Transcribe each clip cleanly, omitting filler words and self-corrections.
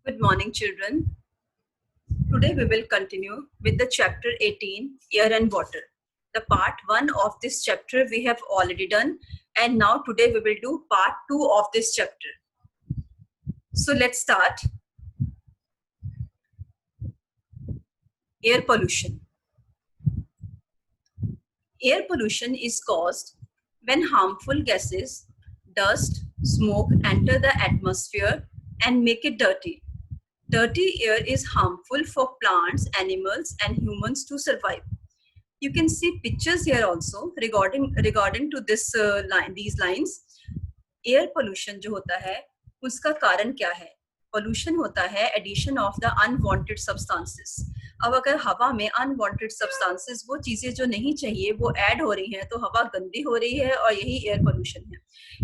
Good morning, children. Today we will continue with the chapter 18, Air and Water. The part 1 of this chapter we have already done, and now today we will do part 2 of this chapter. So let's start. Air pollution. Air pollution is caused when harmful gases, dust, smoke enter the atmosphere and make it dirty. Dirty air is harmful for plants, animals, and humans to survive. You can see pictures here also regarding to this these lines. Air pollution जो होता है उसका कारण क्या है? Pollution होता है addition of the unwanted substances. अब अगर हवा में unwanted substances, वो चीजें जो नहीं चाहिए वो ऐड हो रही हैं, तो हवा गंदी हो रही है और यही एयर पोल्यूशन है.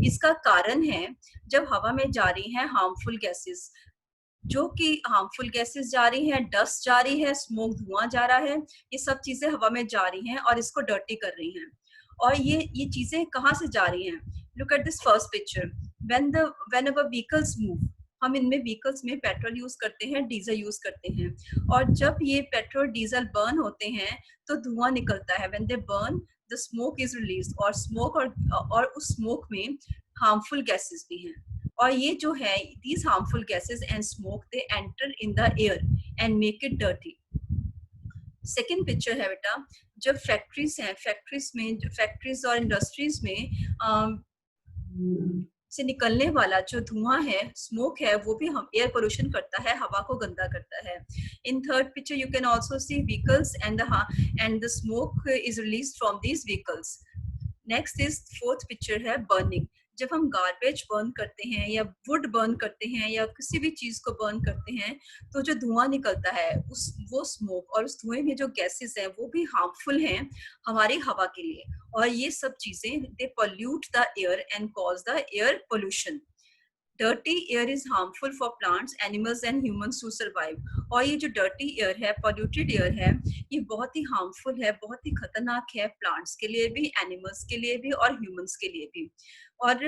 इसका कारण है जब हवा में जा रही हैं हार्मफुल गैसेस, जो कि हार्मफुल गैसेस जा रही हैं, डस्ट जा रही है, स्मोक धुआं जा रहा है, ये सब चीजें हवा में जा रही हैं और इसको डर्टी कर रही हैं. और ये चीजें कहाँ से जा रही हैं? Look at this first picture. When our vehicles move, हम इनमें व्हीकल्स में पेट्रोल यूज करते हैं, डीजल यूज करते हैं, और जब ये पेट्रोल डीजल बर्न होते हैं तो धुआं निकलता है. When they burn the smoke is released, और स्मोक और उस स्मोक में हार्मफुल गैसेस भी हैं. और ये जो है these harmful gases and smoke, they enter in the air and make it dirty. Second picture है बेटा, जब फैक्ट्रीज हैं, फैक्ट्रीज और इंडस्ट्रीज में से निकलने वाला जो धुआं है, स्मोक है, वो भी हम एयर पोल्यूशन करता है, हवा को गंदा करता है. In third picture you can also see vehicles and the smoke is release from these vehicles. Next is fourth picture है बर्निंग. जब हम गार्बेज बर्न करते हैं या वुड बर्न करते हैं या किसी भी चीज को बर्न करते हैं, तो जो धुआं निकलता है वो स्मोक और उस धुएं में जो गैसेस हैं वो भी हार्मफुल हैं हमारी हवा के लिए. और ये सब चीजें they pollute the air and cause the air pollution. Dirty air is harmful for plants, animals and humans to survive. और ये जो dirty air है, polluted air है, ये बहुत ही harmful है, बहुत ही खतरनाक है plants के लिए भी, animals के लिए भी और humans के लिए भी. और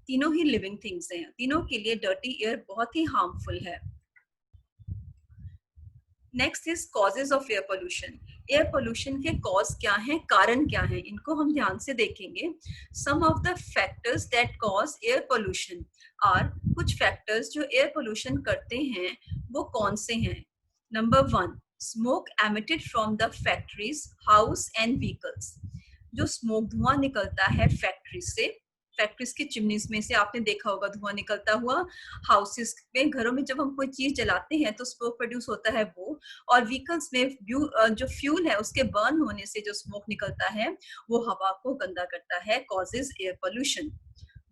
तीनों ही living things हैं, तीनों के लिए dirty air बहुत ही harmful है. Next is causes of air pollution. Air pollution के कॉज क्या हैं, कारण क्या हैं, इनको हम ध्यान से देखेंगे. Some of the factors that cause air pollution are, कुछ फैक्टर्स जो एयर पोल्यूशन करते हैं वो कौन से हैं? Number 1, smoke emitted from the factories, house and vehicles. जो स्मोक धुआं निकलता है फैक्ट्री से, फैक्ट्रीज की चिमनीज में से आपने देखा होगा धुआं निकलता हुआ. हाउसेस में, घरों में जब हम कोई चीज जलाते हैं तो स्मोक प्रोड्यूस होता है वो. और व्हीकल्स में जो फ्यूल है उसके बर्न होने से जो स्मोक निकलता है वो हवा को गंदा करता है, causes air pollution.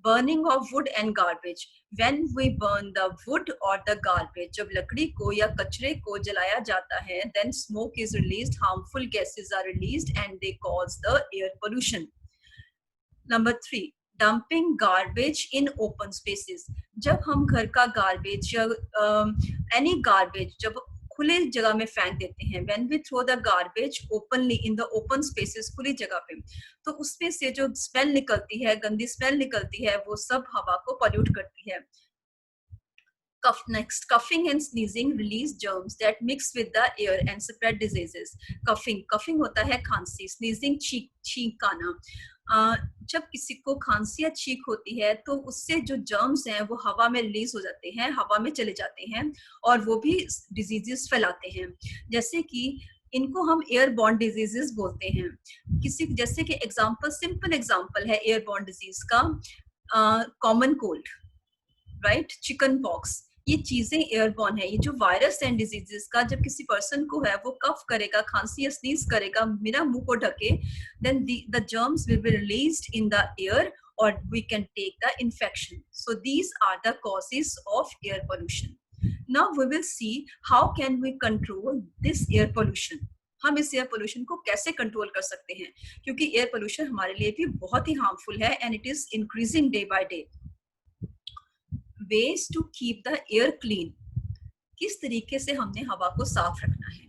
Burning of wood and garbage. When we burn the wood और द गार्बेज, जब लकड़ी को या कचरे को जलाया जाता है, then smoke is released, harmful gases are released and they cause the air pollution. Number 3, dumping garbage in open spaces. जब हम घर का गार्बेज या एनी गार्बेज जब खुले जगह में फेंक देते हैं, when we throw the garbage openly in the open spaces, खुली जगह पे, तो उसमें से जो स्मेल निकलती है, गंदी स्मेल निकलती है, वो सब हवा को पॉल्यूट करती है. Next, coughing and sneezing release germs that mix with the air and spread diseases. Coughing होता है खांसी, sneezing छींक आना. जब किसी को खांसी या छींक होती है तो उससे जो जर्म्स हैं वो हवा में रिलीज हो जाते हैं, हवा में चले जाते हैं और वो भी डिजीजेस फैलाते हैं. जैसे कि इनको हम एयरबॉर्न डिजीजेस बोलते हैं. जैसे कि सिंपल एग्जांपल है एयरबॉर्न डिजीज का, common cold, right, chicken pox. ये चीजें एयरबॉर्न है. ये जो वायरस एंड डिजीजेस का जब किसी पर्सन को है, वो कफ करेगा, खांसी या स्नीज करेगा, बिना मुंह को ढके, then the germs will be released in the air और we can take the infection. So these are the causes of air pollution. Now we will see how can we control this air pollution. हम इस air pollution को कैसे control कर सकते हैं, क्योंकि air pollution हमारे लिए भी बहुत ही हार्मफुल है and it is increasing day by day. ways to keep the air clean. किस तरीके से हमने हवा को साफ रखना है.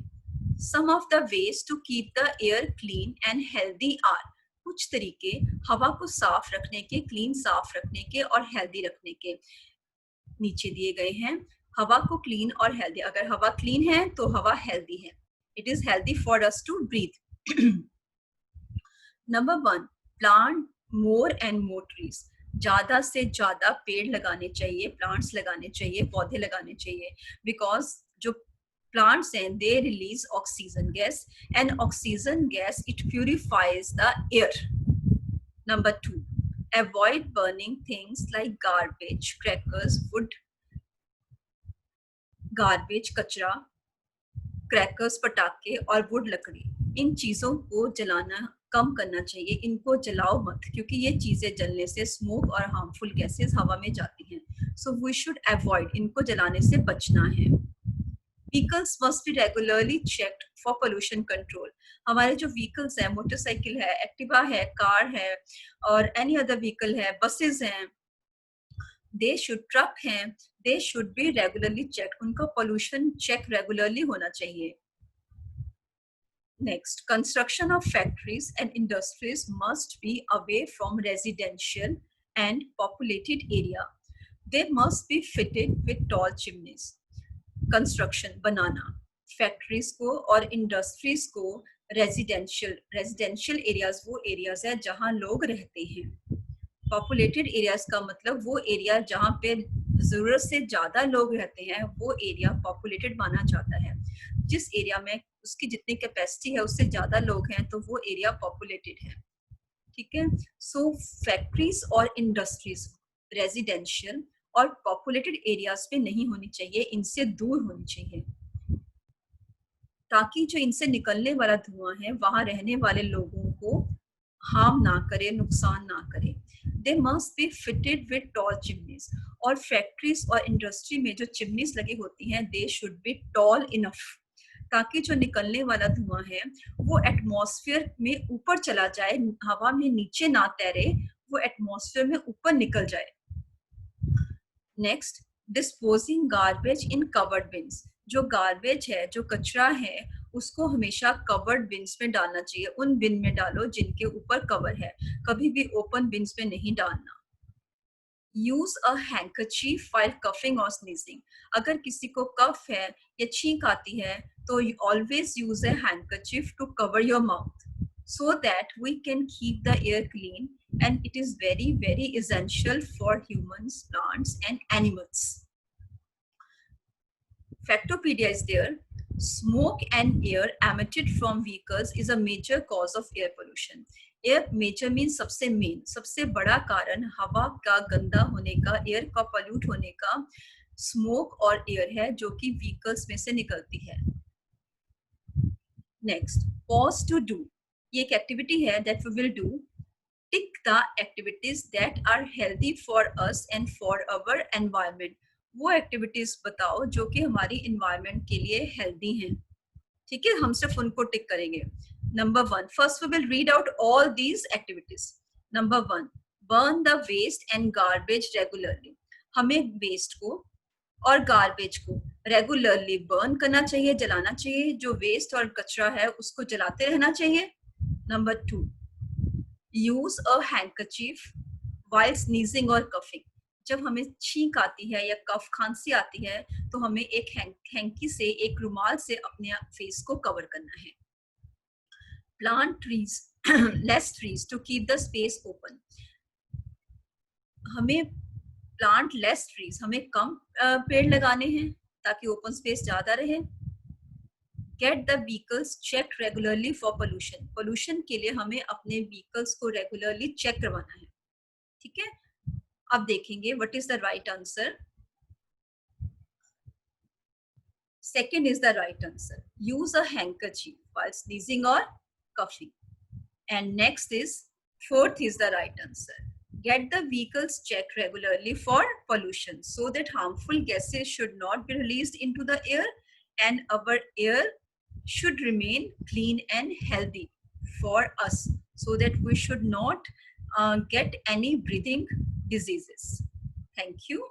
Some of the ways to keep the air clean and healthy are. कुछ तरीके हवा को साफ रखने के, क्लीन साफ रखने के और हेल्दी रखने के नीचे दिए गए हैं. हवा को क्लीन और हेल्दी, अगर हवा क्लीन है तो हवा हेल्दी है. It is healthy for us to breathe. Number 1, plant more and more trees. ज्यादा से ज्यादा पेड़ लगाने चाहिए, प्लांट्स लगाने चाहिए, पौधे लगाने चाहिए. बिकॉज जो plants and they release oxygen gas, and oxygen gas it purifies the air. Number 2, avoid burning things like garbage, crackers, wood, garbage, कचरा, क्रैकर्स, पटाखे और वुड, लकड़ी. इन चीजों को जलाना कम करना चाहिए. इनको जलाओ मत, क्योंकि ये चीजें जलने से स्मोक और हार्मफुल गैसेस हवा में जाती हैं. सो वी शुड अवॉइड, इनको जलाने से बचना है. Vehicles must be regularly checked for pollution control. हमारे जो vehicles हैं, मोटरसाइकिल है, एक्टिवा है, कार है और any other vehicle है, buses हैं, they should, truck हैं, they should be regularly checked. उनका pollution check regularly होना चाहिए. Next, construction of factories and industries must be away from residential and populated area. They must be fitted with tall chimneys. Construction, banana, factories को और industries को residential areas वो areas है जहां लोग रहते हैं. पॉपुलेटेड एरियाज का मतलब वो एरिया जहां पे जरूरत से ज्यादा लोग रहते हैं, वो एरिया पॉपुलेटेड माना जाता है. जिस एरिया में उसकी जितनी कैपेसिटी है उससे ज्यादा लोग हैं तो वो एरिया पॉपुलेटेड है. ठीक है. सो फैक्ट्रीज और इंडस्ट्रीज रेजिडेंशियल और पॉपुलेटेड एरियाज पे नहीं होनी चाहिए, इनसे दूर होनी चाहिए, ताकि जो इनसे निकलने वाला धुआं है वहां रहने वाले लोगों को हार्म ना करे, नुकसान ना करे. They must be fitted with tall chimneys. और फैक्ट्रीज और इंडस्ट्री में जो चिमनीज लगी होती हैं, they should be tall enough, ताकि जो निकलने वाला धुआं है वो एटमॉस्फेयर में ऊपर चला जाए, हवा में नीचे ना तैरे, वो एटमॉस्फेयर में ऊपर निकल जाए. नेक्स्ट, डिस्पोजिंग गार्बेज इन कवर्ड बिन्स. जो गार्बेज है, जो कचरा है, उसको हमेशा कवर्ड बिन्स में डालना चाहिए. उन बिन में डालो जिनके ऊपर कवर है, कभी भी ओपन बिन्स में नहीं डालना. Use a handkerchief while coughing और स्नीजिंग. अगर किसी को कफ है या छींक आती है तो always use a handkerchief to cover your mouth, so that we can keep the air clean, and it is very, very essential for humans, plants and animals. Factopedia is there. Smoke and air emitted from vehicles is a major cause of air pollution. Air major means सबसे main, सबसे बड़ा कारण हवा का गंदा होने का, air का पॉल्यूट होने का स्मोक और एयर है, जो कि व्हीकल्स में से निकलती है. Next, pause to do. ये एक एक्टिविटी है that we will do. Tick the activities that are healthy for us and for our environment. वो एक्टिविटीज बताओ जो कि हमारी environment के लिए healthy हैं. ठीक है, हम सिर्फ उनको टिक करेंगे. Number 1, first we will read out all these activities. Number 1, burn the waste and garbage regularly. हमें waste को और गार्बेज को रेगुलरली बर्न करना चाहिए, जलाना चाहिए. जो वेस्ट और कचरा है उसको जलाते रहना चाहिए. Number 2, use a handkerchief while sneezing और कफिंग. जब हमें छींक आती है या कफ खांसी आती है तो हमें एक हैंकी से, एक रुमाल से अपने फेस को कवर करना है. Plant trees less trees to keep the space open. हमें प्लांट लेस ट्रीज, हमें कम पेड़ लगाने हैं ताकि ओपन स्पेस ज्यादा रहे. Get the vehicles check regularly for pollution. Pollution के लिए हमें अपने व्हीकल्स को रेगुलरली चेक करवाना है. ठीक है, अब देखेंगे what is the right answer. Second is the right answer. Use a handkerchief while sneezing और coughing. And next is, fourth is the right answer. Get the vehicles checked regularly for pollution so that harmful gases should not be released into the air, and our air should remain clean and healthy for us, so that we should not get any breathing diseases. Thank you.